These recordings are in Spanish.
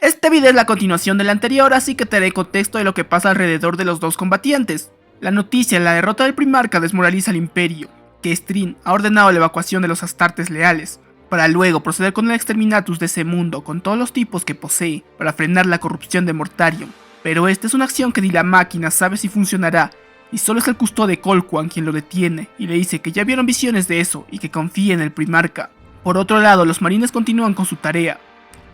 Este video es la continuación del anterior, así que te daré contexto de lo que pasa alrededor de los dos combatientes. La noticia de la derrota del Primarca desmoraliza al Imperio, que Strin ha ordenado la evacuación de los Astartes leales, para luego proceder con el exterminatus de ese mundo con todos los tipos que posee, para frenar la corrupción de Mortarion. Pero esta es una acción que ni la máquina sabe si funcionará, y solo es el custodio Colquhoun quien lo detiene, y le dice que ya vieron visiones de eso, y que confíe en el Primarca. Por otro lado, los marines continúan con su tarea,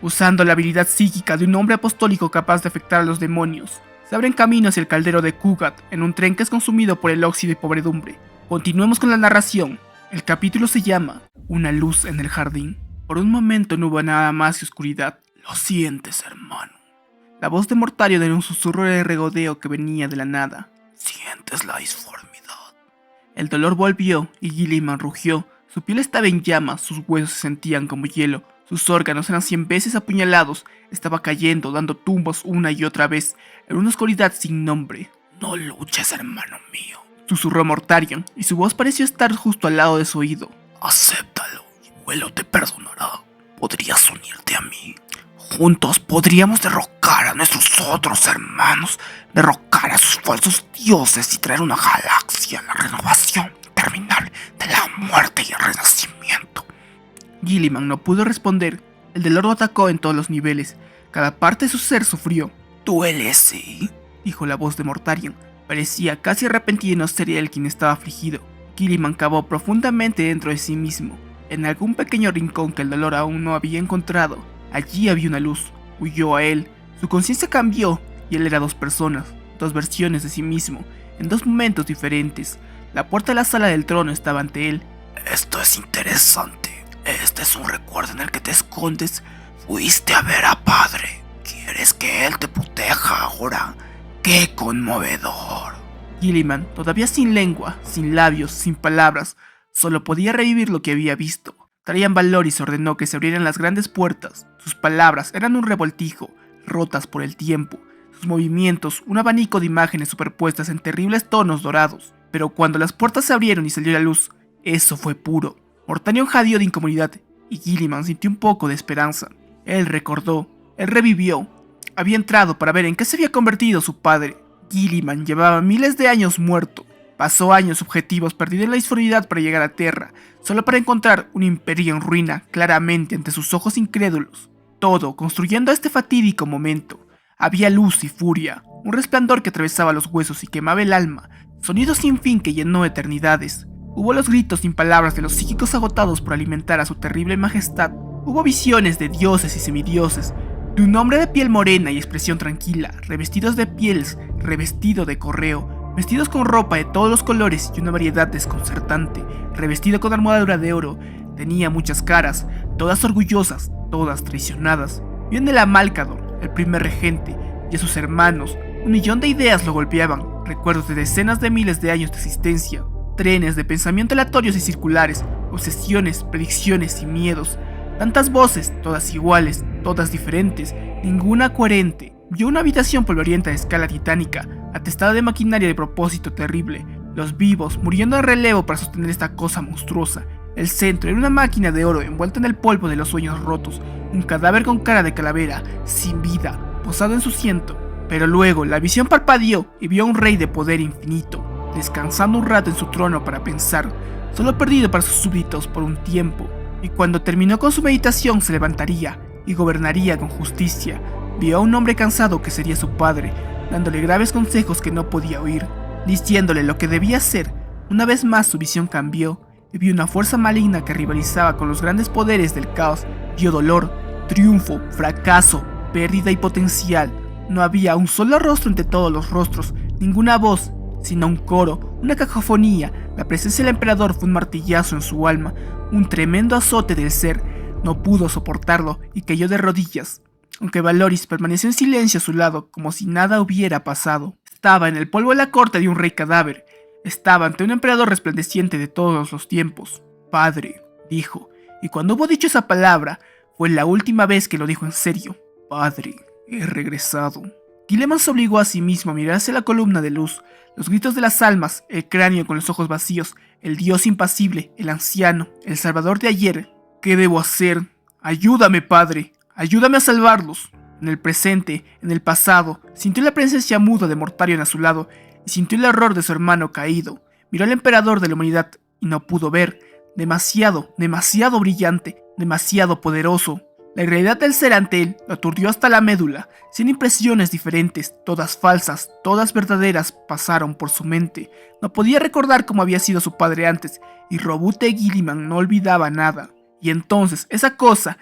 usando la habilidad psíquica de un hombre apostólico capaz de afectar a los demonios. Se abren camino hacia el caldero de Kugat, en un tren que es consumido por el óxido y pobredumbre. Continuemos con la narración. El capítulo se llama Una luz en el jardín. Por un momento no hubo nada más que oscuridad. Lo sientes, hermano. La voz de Mortarion era un susurro de regodeo que venía de la nada. Sientes la disformidad. El dolor volvió y Guilliman rugió. Su piel estaba en llamas, sus huesos se sentían como hielo. Sus órganos eran 100 veces apuñalados, estaba cayendo, dando tumbos una y otra vez, en una oscuridad sin nombre. No luches, hermano mío, susurró Mortarion, y su voz pareció estar justo al lado de su oído. Acéptalo, y Vuelo te perdonará. Podrías unirte a mí. Juntos podríamos derrocar a nuestros otros hermanos, derrocar a sus falsos dioses y traer una galaxia a la renovación terminal de la muerte y el renacimiento. Guilliman no pudo responder. El dolor lo atacó en todos los niveles. Cada parte de su ser sufrió. «Duele, sí», dijo la voz de Mortarion. Parecía casi repentino ser él quien estaba afligido. Guilliman cavó profundamente dentro de sí mismo. En algún pequeño rincón que el dolor aún no había encontrado, allí había una luz. Huyó a él. Su conciencia cambió y él era dos personas, dos versiones de sí mismo, en dos momentos diferentes. La puerta de la sala del trono estaba ante él. «Esto es interesante. Este es un recuerdo en el que te escondes. Fuiste a ver a padre. ¿Quieres que él te proteja ahora? ¡Qué conmovedor!». Guilliman, todavía sin lengua, sin labios, sin palabras, solo podía revivir lo que había visto. Trajan Valoris ordenó que se abrieran las grandes puertas. Sus palabras eran un revoltijo, rotas por el tiempo. Sus movimientos, un abanico de imágenes superpuestas en terribles tonos dorados. Pero cuando las puertas se abrieron y salió la luz, eso fue puro. Mortarion jadeó de incomodidad y Guilliman sintió un poco de esperanza. Él recordó, él revivió. Había entrado para ver en qué se había convertido su padre. Guilliman llevaba miles de años muerto. Pasó años subjetivos perdido en la disformidad para llegar a Terra, solo para encontrar un imperio en ruina claramente ante sus ojos incrédulos. Todo construyendo este fatídico momento. Había luz y furia, un resplandor que atravesaba los huesos y quemaba el alma, sonido sin fin que llenó eternidades. Hubo los gritos sin palabras de los psíquicos agotados por alimentar a su terrible majestad. Hubo visiones de dioses y semidioses, de un hombre de piel morena y expresión tranquila, revestidos de pieles, revestido de correo, vestidos con ropa de todos los colores y una variedad desconcertante, revestido con armadura de oro. Tenía muchas caras, todas orgullosas, todas traicionadas. Vio en el Amalcador, el primer regente, y a sus hermanos. 1.000.000 de ideas lo golpeaban, recuerdos de decenas de miles de años de existencia. Trenes de pensamiento aleatorios y circulares, obsesiones, predicciones y miedos. Tantas voces, todas iguales, todas diferentes, ninguna coherente. Vio una habitación polvorienta de escala titánica, atestada de maquinaria de propósito terrible. Los vivos muriendo en relevo para sostener esta cosa monstruosa. El centro era una máquina de oro envuelta en el polvo de los sueños rotos. Un cadáver con cara de calavera, sin vida, posado en su asiento. Pero luego la visión parpadeó y vio a un rey de poder infinito, descansando un rato en su trono para pensar, solo perdido para sus súbditos por un tiempo, y cuando terminó con su meditación se levantaría y gobernaría con justicia. Vio a un hombre cansado que sería su padre, dándole graves consejos que no podía oír, diciéndole lo que debía hacer. Una vez más su visión cambió y vio una fuerza maligna que rivalizaba con los grandes poderes del caos. Vio dolor, triunfo, fracaso, pérdida y potencial. No había un solo rostro entre todos los rostros, ninguna voz, sino un coro, una cacofonía. La presencia del emperador fue un martillazo en su alma, un tremendo azote del ser. No pudo soportarlo y cayó de rodillas, aunque Valoris permaneció en silencio a su lado como si nada hubiera pasado. Estaba en el polvo de la corte de un rey cadáver. Estaba ante un emperador resplandeciente de todos los tiempos. «Padre», dijo, y cuando hubo dicho esa palabra, fue la última vez que lo dijo en serio. «Padre, he regresado». Guilliman se obligó a sí mismo a mirar hacia la columna de luz, los gritos de las almas, el cráneo con los ojos vacíos, el dios impasible, el anciano, el salvador de ayer. «¿Qué debo hacer? Ayúdame, padre, ayúdame a salvarlos». en el presente, en el pasado, sintió la presencia muda de Mortarion a su lado y sintió el horror de su hermano caído. Miró al emperador de la humanidad y no pudo ver. Demasiado brillante, demasiado poderoso. La irrealidad del ser ante él lo aturdió hasta la médula. 100 impresiones diferentes, todas falsas, todas verdaderas, pasaron por su mente. No podía recordar cómo había sido su padre antes, y Roboute Guilliman no olvidaba nada. Y entonces, esa cosa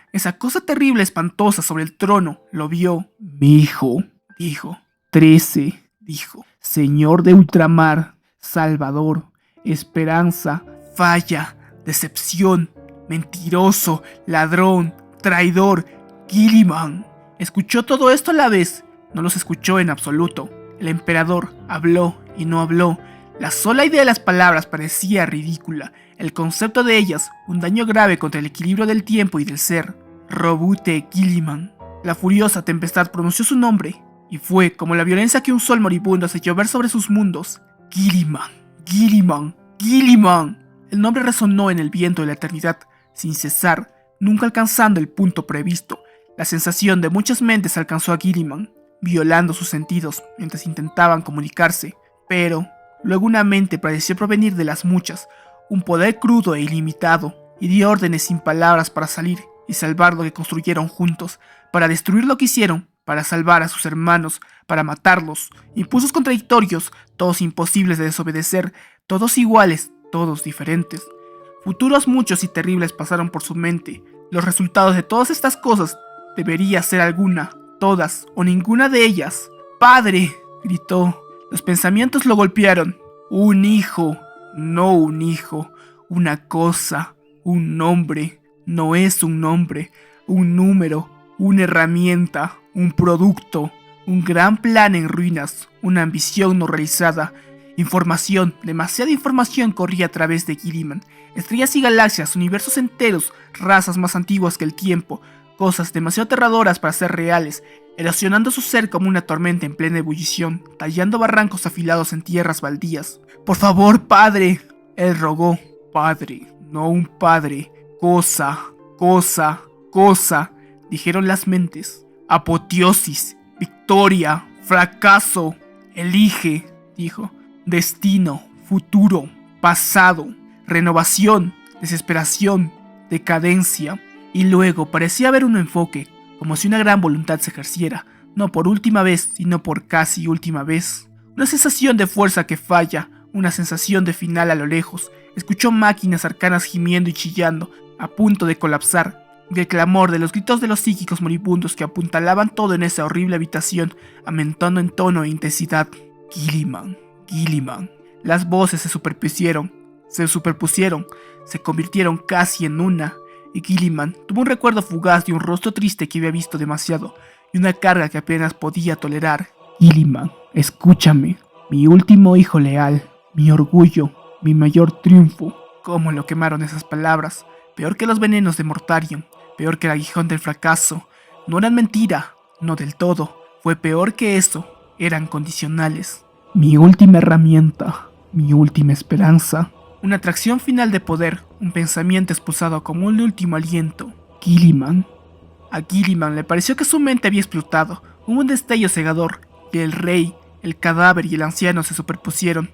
terrible, espantosa sobre el trono, lo vio. Mi hijo, dijo. 13, dijo. Señor de ultramar, Salvador, esperanza, falla, decepción, mentiroso, ladrón, traidor, Guilliman. Escuchó todo esto a la vez. No los escuchó en absoluto. El emperador habló y no habló. La sola idea de las palabras parecía ridícula. El concepto de ellas, un daño grave contra el equilibrio del tiempo y del ser. Roboute Guilliman. La furiosa tempestad pronunció su nombre, y fue como la violencia que un sol moribundo hace llover sobre sus mundos. Guilliman, Guilliman, Guilliman. El nombre resonó en el viento de la eternidad, sin cesar, nunca alcanzando el punto previsto. La sensación de muchas mentes alcanzó a Guilliman, violando sus sentidos mientras intentaban comunicarse, pero luego una mente pareció provenir de las muchas, un poder crudo e ilimitado, y dio órdenes sin palabras para salir y salvar lo que construyeron juntos, para destruir lo que hicieron, para salvar a sus hermanos, para matarlos. Impulsos contradictorios, todos imposibles de desobedecer, todos iguales, todos diferentes. Futuros muchos y terribles pasaron por su mente. Los resultados de todas estas cosas debería ser alguna, todas o ninguna de ellas. ¡Padre!, gritó. Los pensamientos lo golpearon. Un hijo, no un hijo, una cosa, un nombre, no es un nombre, un número, una herramienta, un producto, un gran plan en ruinas, una ambición no realizada. Información, demasiada información corría a través de Guilliman. Estrellas y galaxias, universos enteros, razas más antiguas que el tiempo, cosas demasiado aterradoras para ser reales, erosionando su ser como una tormenta en plena ebullición, tallando barrancos afilados en tierras baldías. «Por favor, padre», él rogó. «Padre, no un padre. Cosa, cosa, cosa», dijeron las mentes. «Apoteosis, victoria, fracaso. Elige», dijo. «Destino, futuro, pasado, renovación, desesperación, decadencia». Y luego parecía haber un enfoque, como si una gran voluntad se ejerciera, no por última vez, sino por casi última vez. Una sensación de fuerza que falla, una sensación de final a lo lejos. Escuchó máquinas arcanas gimiendo y chillando, a punto de colapsar, y el clamor de los gritos de los psíquicos moribundos que apuntalaban todo en esa horrible habitación, aumentando en tono e intensidad. Guilliman, Guilliman. Las voces se superpusieron, se convirtieron casi en una. Y Guilliman tuvo un recuerdo fugaz de un rostro triste que había visto demasiado y una carga que apenas podía tolerar. «Guilliman, escúchame, mi último hijo leal, mi orgullo, mi mayor triunfo». ¿Cómo lo quemaron esas palabras? Peor que los venenos de Mortarion, peor que el aguijón del fracaso. No eran mentira, no del todo. Fue peor que eso, eran condicionales. «Mi última herramienta, mi última esperanza». Una atracción final de poder, un pensamiento expulsado como un último aliento. «Guilliman». A Guilliman le pareció que su mente había explotado. Hubo un destello cegador, y el rey, el cadáver y el anciano se superpusieron,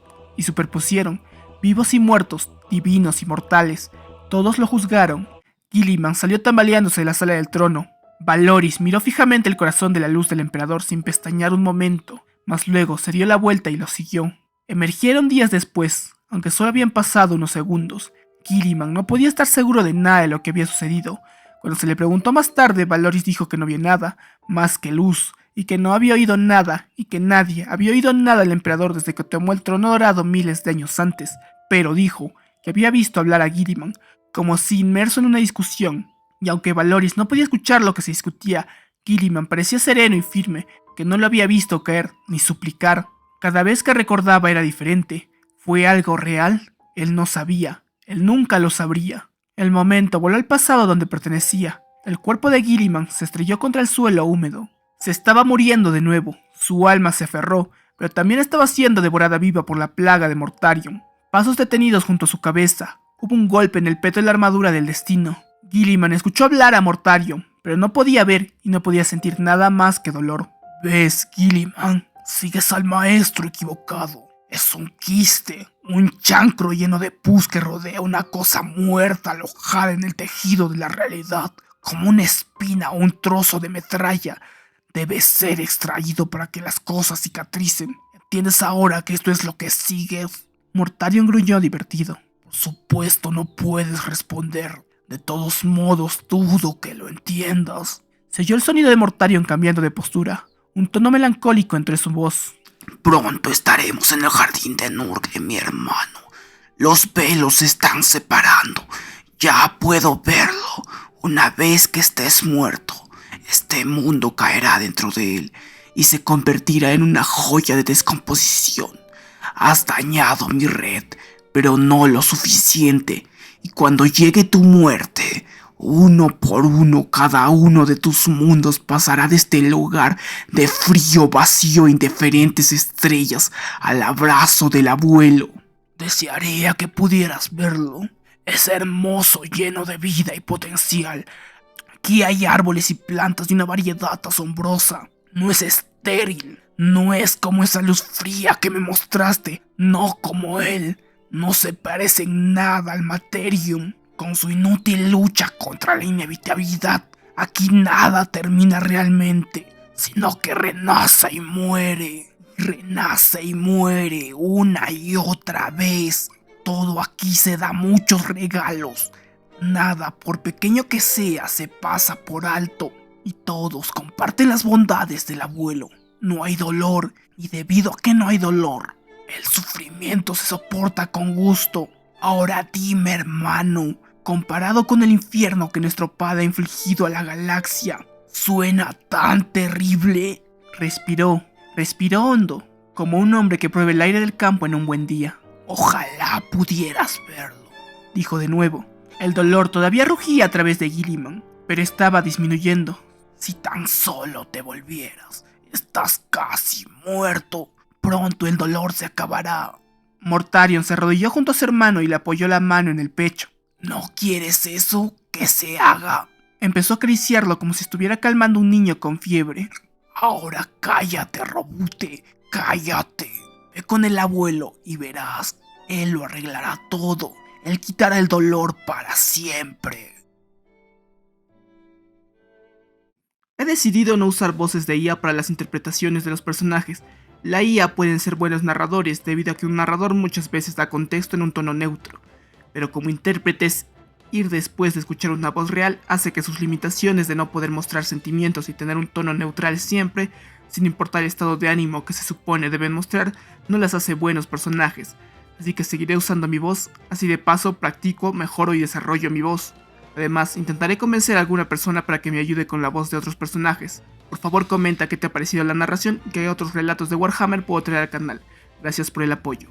vivos y muertos, divinos y mortales. Todos lo juzgaron. Guilliman salió tambaleándose de la sala del trono. Valoris miró fijamente el corazón de la luz del emperador sin pestañear un momento, mas luego se dio la vuelta y lo siguió. Emergieron días después. Aunque solo habían pasado unos segundos, Guilliman no podía estar seguro de nada de lo que había sucedido. Cuando se le preguntó más tarde, Valoris dijo que no vio nada, más que luz, y que no había oído nada, y que nadie había oído nada del emperador desde que tomó el trono dorado miles de años antes, pero dijo que había visto hablar a Guilliman, como si inmerso en una discusión, y aunque Valoris no podía escuchar lo que se discutía, Guilliman parecía sereno y firme, que no lo había visto caer ni suplicar. Cada vez que recordaba era diferente. ¿Fue algo real? Él no sabía. Él nunca lo sabría. El momento voló al pasado donde pertenecía. El cuerpo de Guilliman se estrelló contra el suelo húmedo. Se estaba muriendo de nuevo. Su alma se aferró, pero también estaba siendo devorada viva por la plaga de Mortarion. Pasos detenidos junto a su cabeza. Hubo un golpe en el peto de la armadura del destino. Guilliman escuchó hablar a Mortarion, pero no podía ver y no podía sentir nada más que dolor. ¿Ves, Gilliman? Sigues al maestro equivocado. Es un quiste, un chancro lleno de pus que rodea una cosa muerta alojada en el tejido de la realidad, como una espina o un trozo de metralla. Debe ser extraído para que las cosas cicatricen. ¿Entiendes ahora que esto es lo que sigue? Mortarion gruñó divertido. Por supuesto no puedes responder. De todos modos dudo que lo entiendas. Se oyó el sonido de Mortarion cambiando de postura. Un tono melancólico entre su voz. Pronto estaremos en el jardín de Nurgle, mi hermano. Los velos se están separando. Ya puedo verlo. Una vez que estés muerto, este mundo caerá dentro de él y se convertirá en una joya de descomposición. Has dañado mi red, pero no lo suficiente. Y cuando llegue tu muerte, uno por uno cada uno de tus mundos pasará de este lugar de frío, vacío, indiferentes estrellas al abrazo del abuelo. Desearía que pudieras verlo. Es hermoso, lleno de vida y potencial. Aquí hay árboles y plantas de una variedad asombrosa. No es estéril. No es como esa luz fría que me mostraste. No como él. No se parece en nada al Materium. Con su inútil lucha contra la inevitabilidad, aquí nada termina realmente, sino que renace y muere. Renace y muere una y otra vez. Todo aquí se da muchos regalos. Nada, por pequeño que sea, se pasa por alto. Y todos comparten las bondades del abuelo. No hay dolor, y debido a que no hay dolor, el sufrimiento se soporta con gusto. Ahora dime, hermano, comparado con el infierno que nuestro padre ha infligido a la galaxia, ¿suena tan terrible? Respiró hondo, como un hombre que pruebe el aire del campo en un buen día. Ojalá pudieras verlo, dijo de nuevo. El dolor todavía rugía a través de Gilliman, pero estaba disminuyendo. Si tan solo te volvieras, estás casi muerto. Pronto el dolor se acabará. Mortarion se arrodilló junto a su hermano y le apoyó la mano en el pecho. ¿No quieres eso? Que se haga. Empezó a acariciarlo como si estuviera calmando a un niño con fiebre. Ahora cállate, Robute, cállate. Ve con el abuelo y verás, él lo arreglará todo. Él quitará el dolor para siempre. He decidido no usar voces de IA para las interpretaciones de los personajes. La IA pueden ser buenos narradores debido a que un narrador muchas veces da contexto en un tono neutro, pero como intérpretes, ir después de escuchar una voz real hace que sus limitaciones de no poder mostrar sentimientos y tener un tono neutral siempre, sin importar el estado de ánimo que se supone deben mostrar, no las hace buenos personajes. Así que seguiré usando mi voz, así de paso practico, mejoro y desarrollo mi voz. Además, intentaré convencer a alguna persona para que me ayude con la voz de otros personajes. Por favor comenta qué te ha parecido la narración y qué otros relatos de Warhammer puedo traer al canal. Gracias por el apoyo.